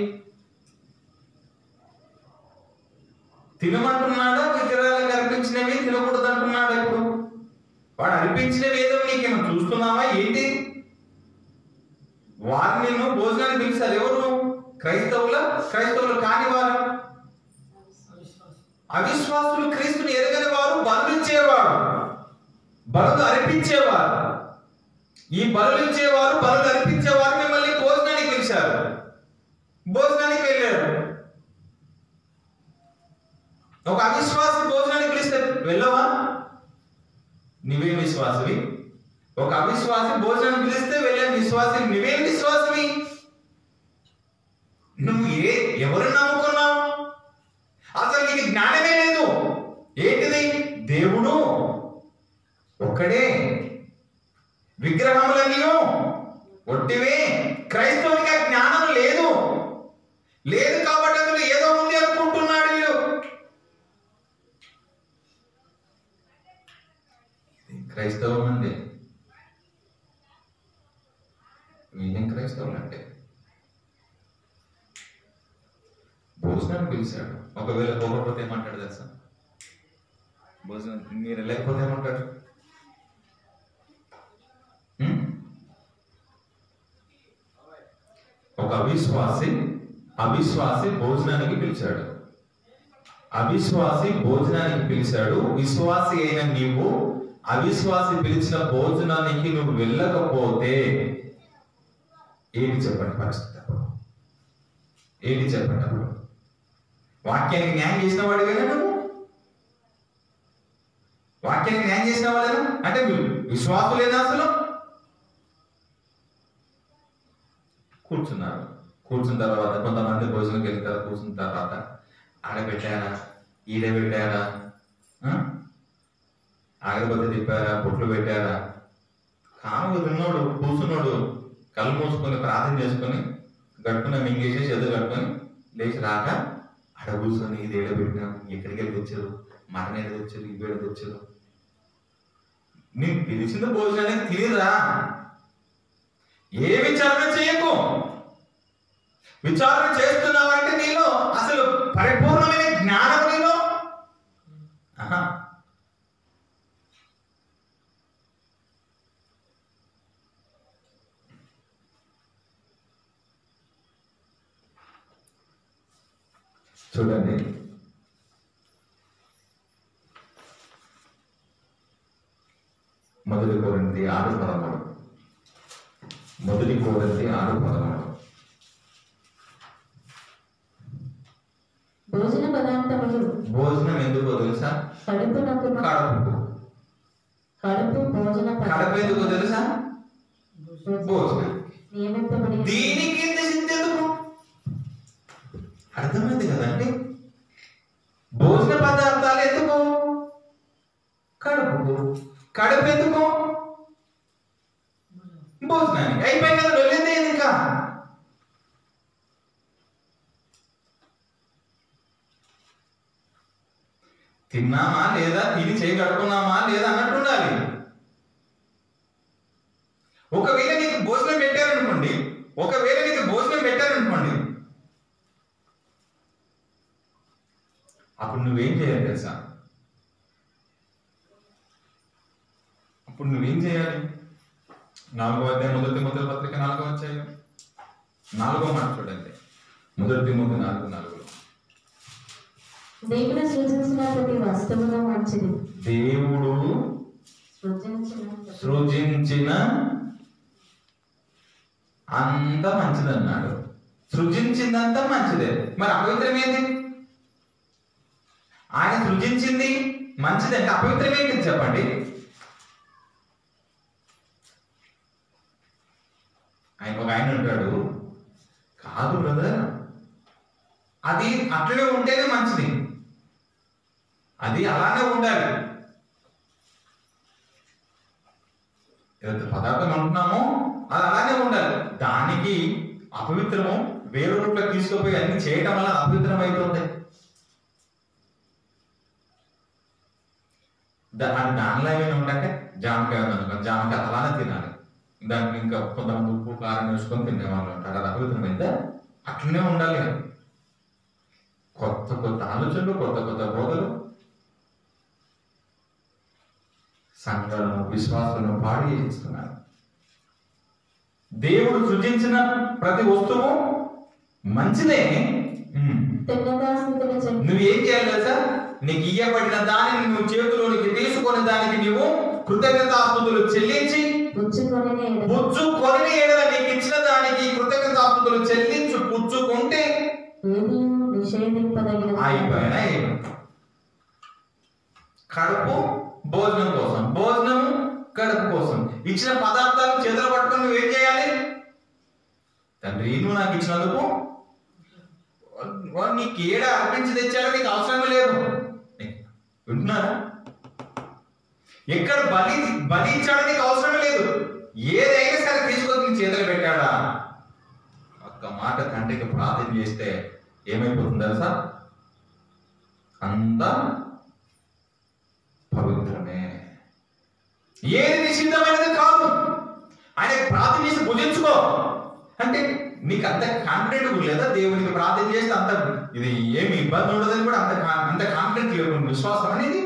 తినమంటున్నాడా? విగ్రహాలకు అర్పించినవి తినకూడదు అంటున్నాడా? ఇప్పుడు వాడు అర్పించినవి ఏదో నీకేమో చూస్తున్నావా ఏంటి? వారు నిన్ను భోజనాన్ని పిలిచారు. ఎవరు? క్రైస్తవులు కాని వారు, అవిశ్వాసులు, క్రీస్తుని ఎరగని వారు, బలులిచ్చేవారు, బలులు అర్పించేవారు. ఈ బలులిచ్చేవారు, బలులు అర్పించేవారు మిమ్మల్ని భోజనానికి పిలిచారు, భోజనానికి వెళ్ళారు. ఒక అవిశ్వాసి భోజనానికి పిలిస్తే వెళ్ళవా? నువ్వేం విశ్వాసవి? ఒక అవిశ్వాసి భోజనానికి పిలిస్తే వెళ్ళే విశ్వాసి నువ్వేం విశ్వాసవి? ఒక్కడే. విగ్రహములన్నీ ఒట్టివే. క్రైస్తవునికి ఆ జ్ఞానం లేదు. లేదు కాబట్టి అందులో ఏదో ఉంది అనుకుంటున్నాడు వీడు. క్రైస్తవం అండి. వీళ్ళేం క్రైస్తవులు అంటే భోజనాన్ని పిలిచాడు. ఒకవేళ పోకపోతే ఏమంటాడు తెలుసా? భోజనం మీరు వెళ్ళకపోతే ఏమంటాడు? ఒక అవిశ్వాసి భోజనానికి పిలిచాడు. విశ్వాసి అయిన నీవు అవిశ్వాసి పిలిచిన భోజనానికి నువ్వు వెళ్ళకపోతే ఏంటి చెప్పండి పరిస్థితి? ఏంటి చెప్పండి? అప్పుడు వాక్యానికి న్యాయం చేసిన వాడివేనా నువ్వు? వాక్యానికి న్యాయం చేసిన వాళ్ళేనా? అంటే మీరు విశ్వాసులేనా? అసలు కూర్చున్న తర్వాత కొంతమంది భోజనంకి వెళ్తారు. కూర్చున్న తర్వాత ఆడబెట్టారా, ఈడబెట్టారా, ఆగరబత్తి తిప్పారా, బొట్లు పెట్టారా? కాము విన్నోడు కూర్చున్నాడు కళ్ళు మూసుకొని ప్రార్థన చేసుకొని గట్టుకున్న మింగేసి చేతులు కట్టుకొని లేచి రాక ఆడ కూర్చొని ఇది ఏడబెట్టినాం, ఎక్కడికి వెళ్ళి తెచ్చారు, మటన్ ఏడ తెచ్చారు, ఇవి ఏడ తెచ్చారు. నేను పిలిచిన భోజనానికి తిరిగిరా. ఏ విచారణ చేయకు. విచారణ చేస్తున్నావంటే నీలో అసలు పరిపూర్ణమైన జ్ఞానం నీలో చూడండి. మొదటి కొరింథీ 6:13. భోజన పదార్థములు. భోజనం ఎందుకో తెలుసా? కడుపు ఎందుకో తెలుసా? భోజనం. దీనికి ఎందుకు అర్థమైంది కదండి. భోజన పదార్థాలు ఎందుకు? కడుపు ఎందుకు? భోజనానికి. అయిపోయింది కదా, వెళ్ళింది ఇంకా. తిన్నామా లేదా, తిని చేయి కడుక్కున్నామా లేదా అన్నట్టు ఉండాలి. ఒకవేళ నీకు భోజనం పెట్టారనుకోండి, అప్పుడు నువ్వేం చేయాలి తెలుసా? అప్పుడు నువ్వేం చేయాలి? 4వ అధ్యాయం మొదటి తిమోతి పత్రిక 4వ అధ్యాయం 4వ మాట చూడండి. మొదటి తిమోతి 4:4. దేవుడు సృజించిన ప్రతి వస్తువును మంచిది. దేవుడు సృజించిన అంత మంచిది అన్నాడు. సృజించిందంత మంచిదే. మరి అపవిత్రం ఏంది? ఆయన సృజించింది మంచిది అంటే అపవిత్రం ఏంటి చెప్పండి? ఆయన ఉంటాడు, కాదు బ్రదర్, అది అట్లనే ఉంటేనే మంచిది, అది అలానే ఉండాలి. ఏదైతే పదార్థం అంటున్నామో అది అలానే ఉండాలి. దానికి అపవిత్రము వేరే రూట్లో తీసుకుపోయి అన్ని చేయటం వల్ల అపవిత్రం అవుతుంది. దానిలో ఏమైనా ఉంటే జామకాయ ఉందనుకోండి, జామకాయ అలానే తినాలి. దానికి ఇంకా కొంతమంది ఉప్పు కారం వేసుకొని తినేవాళ్ళు ఉంటారు. అది అపవిత్రమైతే అట్లనే ఉండాలి. కొత్త ఆలోచనలు, కొత్త బోధలు సంఘాలను, విశ్వాసాలను పాడి చేస్తున్నారు. దేవుడు సృజించిన ప్రతి వస్తువు మంచిదే. నువ్వేం చేయాలి తెలుసా? నీకు ఇయ్యబడిన దానిని నువ్వు చేతిలోనికి తీసుకొని దానికి నువ్వు కృతజ్ఞతాస్తుతులు చెల్లించి, పుచ్చుకొని ఎడల నీకు ఇచ్చిన దానికి కృతజ్ఞతాస్తుతులు చెల్లించు. పుచ్చుకుంటే అయిపోయినా కడుపు భోజనం కోసం, భోజనము కడుపు కోసం. ఇచ్చిన పదార్థాలు చేతులు పట్టుకొని నువ్వేం చేయాలి? తండ్రి, నువ్వు నాకు ఇచ్చినందుకు నీకు ఏడ అర్పించి తెచ్చాడో నీకు అవసరమే లేదు. వింటున్నారా? ఎక్కడ బలించాడని నీకు అవసరం లేదు. ఏదైనా సరే తీసుకొని నీ చేతులు పెట్టాడా, ఒక్క మాట తండ్రికి ప్రార్థన చేస్తే ఏమైపోతుంది తెలుసా? అంతా పవిత్రమే. ఏది నిషిద్ధమైనది కాదు. ఆయనకి ప్రార్థన చేసి భుజించుకో అంటే నీకు అంత కాన్ఫిడెంట్ లేదా? దేవునికి ప్రార్థన చేస్తే అంత ఇది ఏమి ఇబ్బంది ఉండదని కూడా అంత కాన్ఫిడెంట్ లేదు విశ్వాసం అనేది.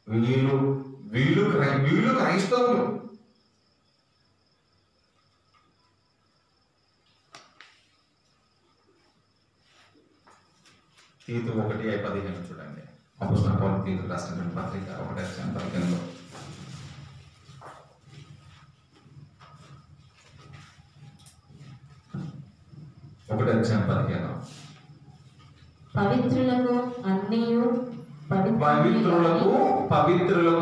వీళ్ళు క్రైస్తవులు. తీతు 1:15 చూడండి. అపోస్తలుల పౌలు తీతు రాసిన పత్రిక 1:15. పవిత్రులకు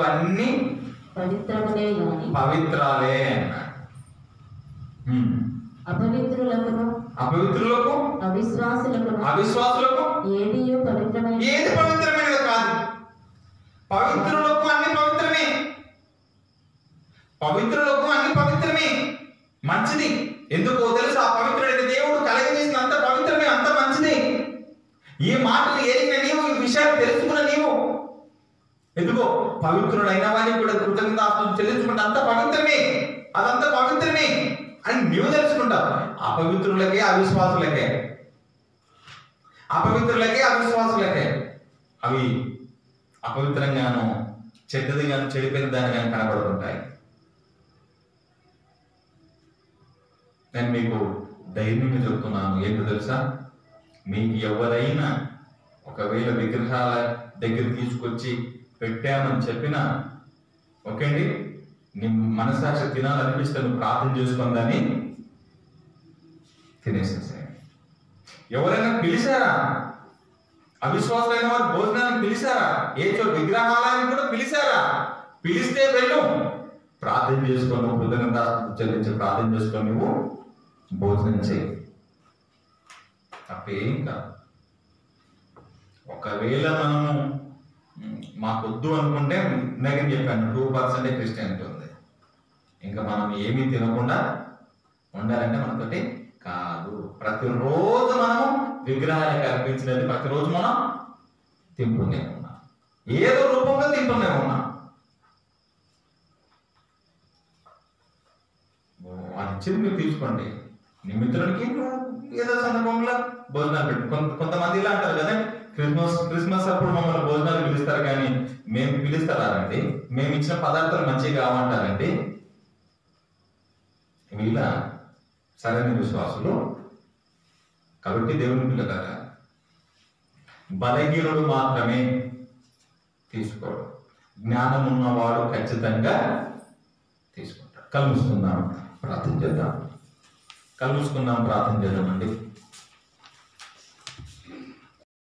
అన్ని పవిత్రాలే అన్నాడు. అపవిత్రులకు అవిశ్వాసులకు ఏది పవిత్రమైనది కాదు. పవిత్రులకు అన్ని పవిత్రమే. పవిత్రులకు అన్ని పవిత్రమే. మంచిది. ఎందుకో తెలుసు? ఆ పవిత్రుడైన దేవుడు కలగజేసిన అంత పవిత్రమే, అంత మంచిది. ఈ మాటలు ఏరిగిన నీవు, ఈ విషయాలు తెలుసుకున్న నీవు, ఎందుకో పవిత్రుడైన వారికి కూడా కృతజ్ఞతాస్తుతులు చెల్లించుకుంటే అంత పవిత్రమే, అదంతా పవిత్రమే అని నీవు తెలుసుకుంటావు. అపవిత్రులకే అవిశ్వాసులకే అవి అపవిత్రంగాను చెడ్డదిగాను చెడిపోయిన దానిగాను కనబడుతుంటాయి. నేను మీకు ధైర్యంగా చెప్తున్నాను. ఏంటో తెలుసా? మీకు ఎవరైనా ఒకవేళ విగ్రహాల దగ్గర తీసుకొచ్చి పెట్టామని చెప్పినా, ఓకే అండి, నీ మనసాక్షి తినాలనిపిస్తే నువ్వు ప్రార్థన చేసుకుందని తినేసేసాయి. ఎవరైనా పిలిచారా? అవిశ్వాసులైన వారు భోజనానికి పిలిచారా? విగ్రహాలయానికి కూడా పిలిచారా? పిలిస్తే వెళ్ళు, ప్రార్థన చేసుకోను, కృతజ్ఞతాస్తుతులు చెల్లించి ప్రార్థన చేసుకొని నువ్వు భోజనం చేయి. తప్పేం కాదు. ఒకవేళ మనము మాకొద్దు అనుకుంటే ఇందాక చెప్పాను 2% క్రిస్టియానిటీ ఉంది. ఇంకా మనం ఏమీ తినకుండా ఉండాలంటే మనతోటి కాదు. ప్రతిరోజు మనము విగ్రహాలకు అర్పించినది ప్రతిరోజు మనం తింటూనే ఉన్నాం, ఏదో రూపంలో తింటూనే ఉన్నాం. అది ఇచ్చింది మీరు తీసుకోండి. నిమిత్తులకి ఏదో సందర్భంలో భోజనాలు పెట్టు. కొంతమంది ఇలా అంటారు కదా, క్రిస్మస్ అప్పుడు మమ్మల్ని భోజనాలు పిలుస్తారు కానీ మేము పిలుస్తారండి, మేము ఇచ్చిన పదార్థాలు మంచిగా కావంటారండి. వీళ్ళ సరైన విశ్వాసులు కాబట్టి దేవుని పిల్లగారా, బలహీనుడు మాత్రమే తీసుకోడు, జ్ఞానం ఉన్నవాడు ఖచ్చితంగా తీసుకుంటాడు. కలుసుకుందాం, ప్రార్థన చేద్దాం. కలుసుకుందాం, ప్రార్థన చేద్దామండి.